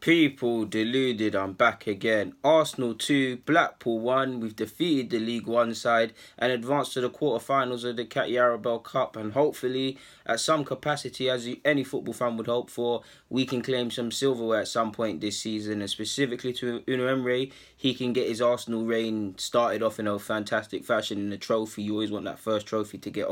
People deluded, I'm back again. Arsenal 2, Blackpool 1. We've defeated the League One side and advanced to the quarterfinals of the Cat Yarabel Cup. And hopefully, at some capacity, as any football fan would hope for, we can claim some silverware at some point this season. And specifically to Unai Emery, he can get his Arsenal reign started off in a fantastic fashion in the trophy. You always want that first trophy to get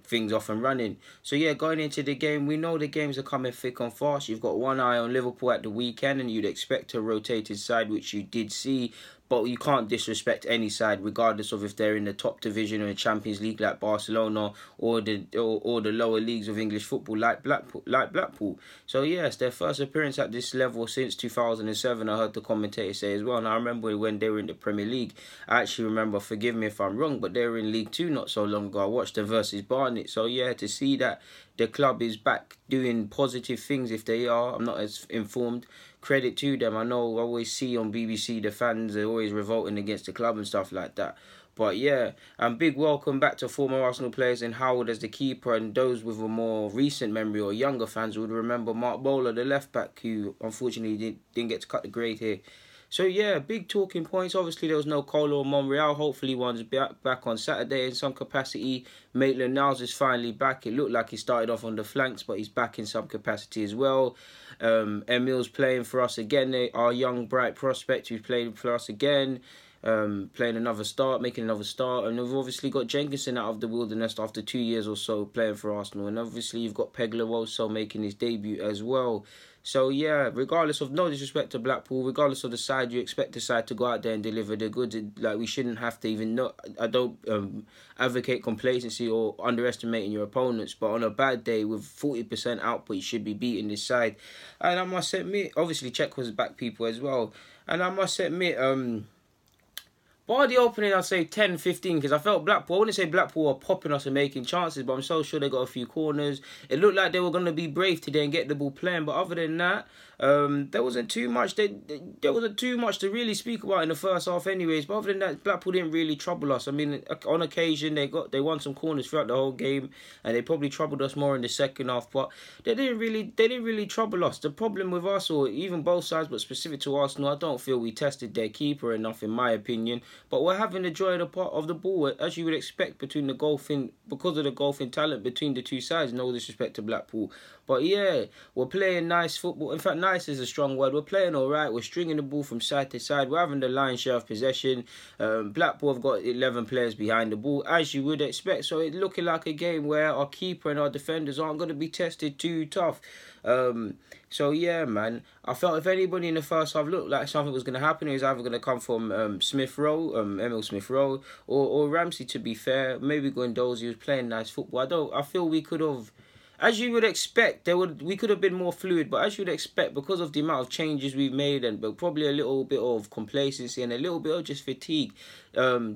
things off and running. So yeah, going into the game, we know the games are coming thick and fast. You've got one eye on Liverpool at the weekend, and you'd expect a rotated side, which you did see. But you can't disrespect any side, regardless of if they're in the top division or in Champions League like Barcelona or the lower leagues of English football like Blackpool. So yes, their first appearance at this level since 2007. I heard the commentator say as well. And I remember when they were in the Premier League. I actually remember, forgive me if I'm wrong, but they were in League Two not so long ago. I watched them versus Barnet. So yeah, to see that the club is back doing positive things, if they are, I'm not as informed. Credit to them. I know I always see on BBC the fans are always revolting against the club and stuff like that. But yeah, and big welcome back to former Arsenal players in Howard as the keeper, and those with a more recent memory or younger fans would remember Mark Bowler, the left back, who unfortunately didn't get to cut the grade here. So yeah, big talking points. Obviously there was no Colo or Monreal. Hopefully one's back on Saturday in some capacity. Maitland-Niles is finally back. It looked like he started off on the flanks, but he's back in some capacity as well. Emil's playing for us again. Our young bright prospect who's played for us again. Making another start. And we've obviously got Jenkinson out of the wilderness after 2 years or so playing for Arsenal. And obviously you've got Pegler making his debut as well. So yeah, regardless of, no disrespect to Blackpool, regardless of the side, you expect the side to go out there and deliver the goods. Like, we shouldn't have to even know. I don't advocate complacency or underestimating your opponents, but on a bad day with 40% output, you should be beating this side. And I must admit, obviously Czech was back people as well. And I must admit, by the opening, I'd say 10, 15, because I felt Blackpool, I wouldn't say Blackpool were popping us and making chances, but I'm so sure they got a few corners. It looked like they were going to be brave today and get the ball playing, but other than that, there wasn't too much. There wasn't too much to really speak about in the first half anyways, but other than that, Blackpool didn't really trouble us. I mean, on occasion, they won some corners throughout the whole game, and they probably troubled us more in the second half, but they didn't really trouble us. The problem with us, or even both sides, but specific to Arsenal, I don't feel we tested their keeper enough, in my opinion. But we're having the joy of the part of the ball, as you would expect, because of the golfing talent between the two sides. No disrespect to Blackpool. But yeah, we're playing nice football. In fact, nice is a strong word. We're playing all right. We're stringing the ball from side to side. We're having the lion's share of possession. Blackpool have got 11 players behind the ball, as you would expect. So it's looking like a game where our keeper and our defenders aren't going to be tested too tough. So yeah, man, I felt if anybody in the first half looked like something was going to happen, it was either going to come from Emilesmithrowe, or Ramsey, to be fair. Maybe Guendouzi was playing nice football. I feel we could have, as you would expect, we could have been more fluid, but as you would expect, because of the amount of changes we've made, but probably a little bit of complacency and a little bit of just fatigue,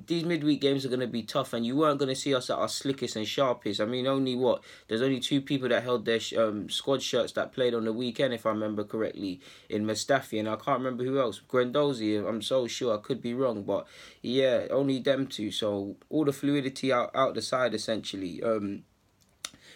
these midweek games are going to be tough, and you weren't going to see us at our slickest and sharpest. I mean, there's only two people that held their squad shirts that played on the weekend, if I remember correctly, in Mustafi, and I can't remember who else. Guendouzi, I'm so sure, I could be wrong, but yeah, only them two. So all the fluidity out the side, essentially.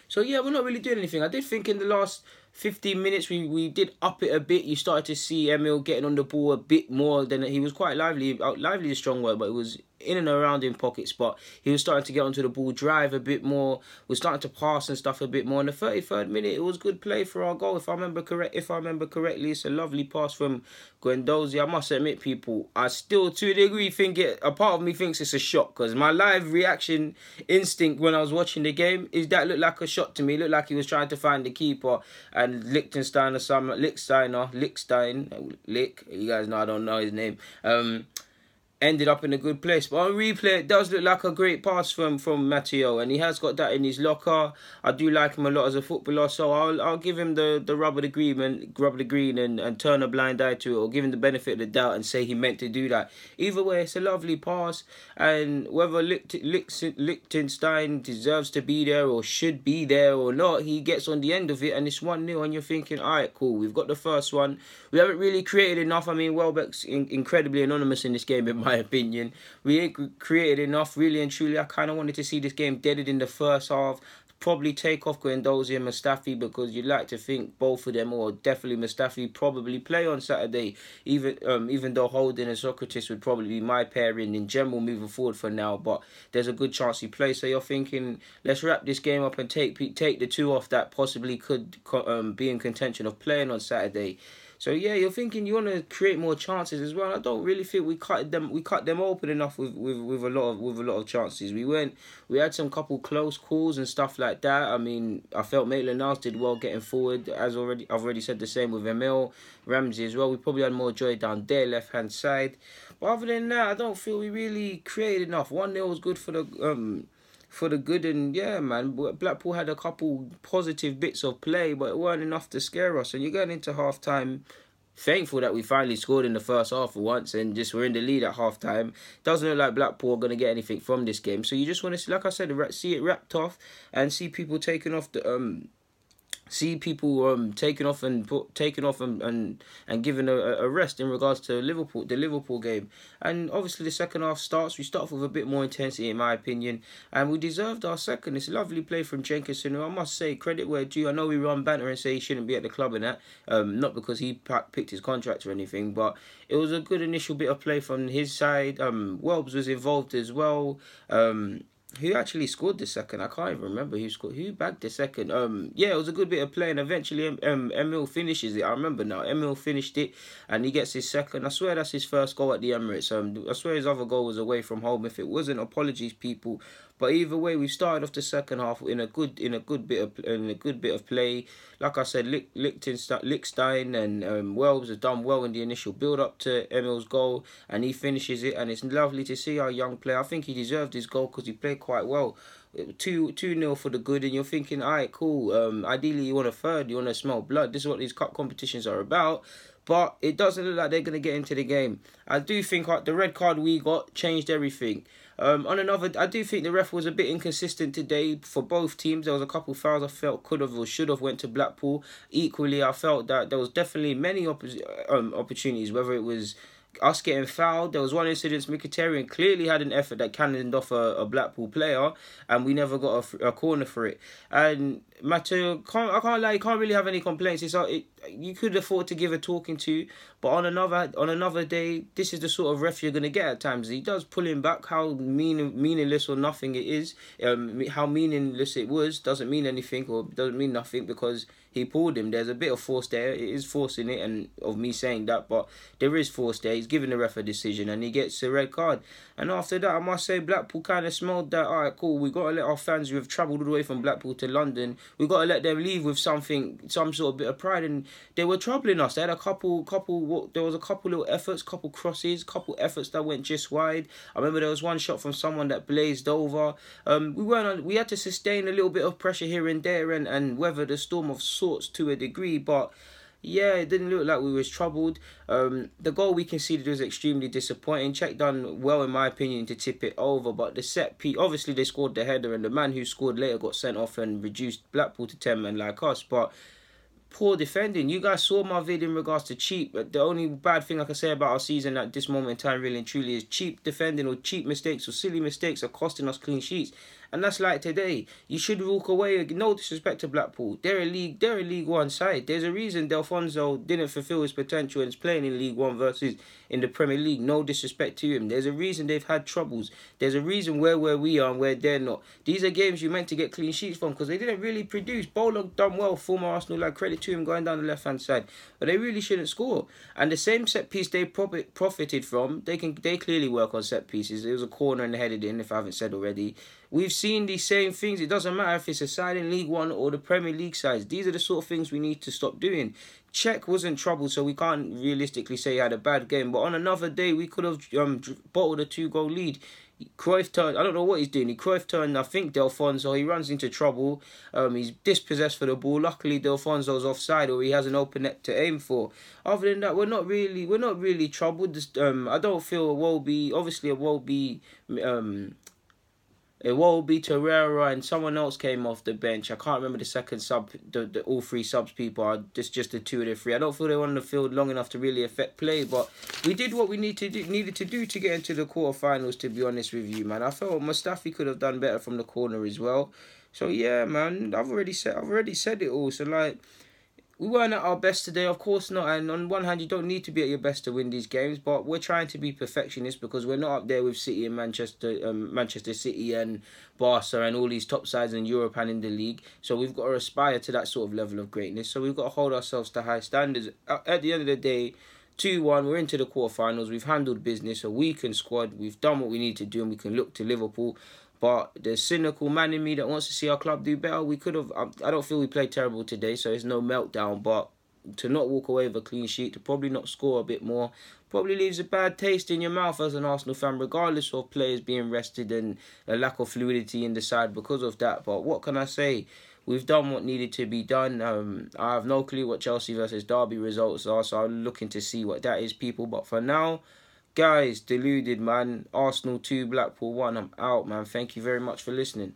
So yeah, we're not really doing anything. I did think in the last 15 minutes we did up it a bit. You started to see Emil getting on the ball a bit more than he was. Quite lively. Lively is a strong word, but it was in and around in pockets. But he was starting to get onto the ball, drive a bit more. Was starting to pass and stuff a bit more. In the 33rd minute, it was good play for our goal. If I remember correctly, it's a lovely pass from Guendouzi. I must admit, people, I still to a degree think a part of me thinks it's a shot, because my live reaction instinct when I was watching the game is that looked like a shot to me. It looked like he was trying to find the keeper, and Liechtenstein, you guys know I don't know his name, ended up in a good place. But on replay, it does look like a great pass from Matteo, and he has got that in his locker. I do like him a lot as a footballer, so I'll give him the rub of the green and turn a blind eye to it, or give him the benefit of the doubt and say he meant to do that. Either way, it's a lovely pass, and whether Liechtenstein deserves to be there or should be there or not, he gets on the end of it, and it's 1-0, and you're thinking, alright, cool, we've got the first one. We haven't really created enough. I mean, Welbeck's incredibly anonymous in this game, in my opinion. We ain't created enough, really and truly. I kind of wanted to see this game deaded in the first half. probably take off Guendouzi and Mustafi, because you'd like to think both of them, or definitely Mustafi, probably play on Saturday. Even though Holding and Socrates would probably be my pairing in general moving forward for now, but there's a good chance he plays. So you're thinking, let's wrap this game up and take the two off that possibly could be in contention of playing on Saturday. So yeah, you're thinking you want to create more chances as well. I don't really think we cut them open enough with a lot of chances. We had some couple close calls and stuff like that. I mean, I felt Maitland-Niles did well getting forward. I've already said the same with Emil Ramsey as well. We probably had more joy down there, left hand side. But other than that, I don't feel we really created enough. 1-0 was good for the good, and yeah, man, Blackpool had a couple positive bits of play, but it weren't enough to scare us. And you're going into half time, thankful that we finally scored in the first half for once, and just we're in the lead at half time. Doesn't look like Blackpool are going to get anything from this game. So you just want to see, like I said, see it wrapped off and see people taking off the taking off and giving a rest in regards to the Liverpool game. And obviously the second half starts. We start off with a bit more intensity, in my opinion, and we deserved our second. It's a lovely play from Jenkinson, who I must say, credit where due. I know we run banter and say he shouldn't be at the club and that, not because he picked his contract or anything, but it was a good initial bit of play from his side. Welbs was involved as well. Who actually scored the second? I can't even remember who bagged the second. Yeah, it was a good bit of play, and eventually Emil finishes it. I remember now. Emil finished it, and he gets his second. I swear that's his first goal at the Emirates. I swear his other goal was away from home. If it wasn't, apologies, people. But either way, we started off the second half in a good bit of play. Like I said, Lichtstein and Welbs have done well in the initial build up to Emil's goal, and he finishes it. And it's lovely to see our young player. I think he deserved his goal because he played quite well. 2-0 for the good, and you're thinking, all right, cool. Ideally, you want a third. You want to smell blood. This is what these cup competitions are about. But it doesn't look like they're going to get into the game. I do think the red card we got changed everything. I do think the ref was a bit inconsistent today for both teams. There was a couple fouls I felt could have or should have went to Blackpool. Equally, I felt that there was definitely many opportunities, whether it was us getting fouled. There was one incident, Mkhitaryan clearly had an effort that cannoned off a Blackpool player, and we never got a corner for it. And Mateo, I can't lie, you can't really have any complaints. You could afford to give a talking to, but on another day, this is the sort of ref you're gonna get at times. He does pull him back. How meaningless or nothing it is, how meaningless it was doesn't mean anything or doesn't mean nothing because he pulled him. There's a bit of force there. It is force in it, and of me saying that, but there is force there. He's giving the ref a decision, and he gets a red card. And after that, I must say, Blackpool kind of smelled that. All right, cool. We got to let our fans who have travelled all the way from Blackpool to London, we got to let them leave with some sort of bit of pride. And they were troubling us. They had there was a couple little efforts, couple crosses, couple efforts that went just wide. I remember there was one shot from someone that blazed over. We had to sustain a little bit of pressure here and there and weather the storm of sorts to a degree, but yeah, it didn't look like we was troubled. The goal we conceded was extremely disappointing. Czech done well, in my opinion, to tip it over, but the set piece, obviously they scored the header, and the man who scored later got sent off and reduced Blackpool to 10 men like us, but poor defending. You guys saw my vid in regards to cheap. The only bad thing I can say about our season at this moment in time, really and truly, is cheap defending or cheap mistakes or silly mistakes are costing us clean sheets. And that's like today. You should walk away. No disrespect to Blackpool. They're a League One side. There's a reason Delfonso didn't fulfil his potential and is playing in League One versus in the Premier League. No disrespect to him. There's a reason they've had troubles. There's a reason where we are and where they're not. These are games you meant to get clean sheets from because they didn't really produce. Bolo done well, former Arsenal, like credit to him going down the left-hand side. But they really shouldn't score. And the same set piece they profited from, they clearly work on set pieces. It was a corner and headed in, if I haven't said already. We've seen these same things. It doesn't matter if it's a side in League One or the Premier League sides. These are the sort of things we need to stop doing. Czech wasn't troubled, so we can't realistically say he had a bad game. But on another day, we could have bottled a 2-goal lead. Cruyff turned, I don't know what he's doing. Cruyff turned, I think, Delfonso. He runs into trouble. He's dispossessed for the ball. Luckily, Delfonso's offside, or he has an open net to aim for. Other than that, we're not really troubled. I don't feel Iwobi, Torreira, and someone else came off the bench. I can't remember the second sub. The all three subs people are just the two of the three. I don't feel they were on the field long enough to really affect play, but we did what we needed to do to get into the quarterfinals. To be honest with you, man, I felt Mustafi could have done better from the corner as well. So yeah, man, I've already said it all. So like, we weren't at our best today, of course not. And on one hand, you don't need to be at your best to win these games, but we're trying to be perfectionists because we're not up there with City and Manchester City and Barca and all these top sides in Europe and in the league. So we've got to aspire to that sort of level of greatness. So we've got to hold ourselves to high standards. At the end of the day, 2-1, we're into the quarterfinals. We've handled business, a weakened squad. We've done what we need to do, and we can look to Liverpool. But the cynical man in me that wants to see our club do better, we could have. I don't feel we played terrible today, so it's no meltdown. But to not walk away with a clean sheet, to probably not score a bit more, probably leaves a bad taste in your mouth as an Arsenal fan, regardless of players being rested and a lack of fluidity in the side because of that. But what can I say? We've done what needed to be done. I have no clue what Chelsea versus Derby results are, so I'm looking to see what that is, people. But for now, guys, deluded, man. Arsenal 2, Blackpool 1. I'm out, man. Thank you very much for listening.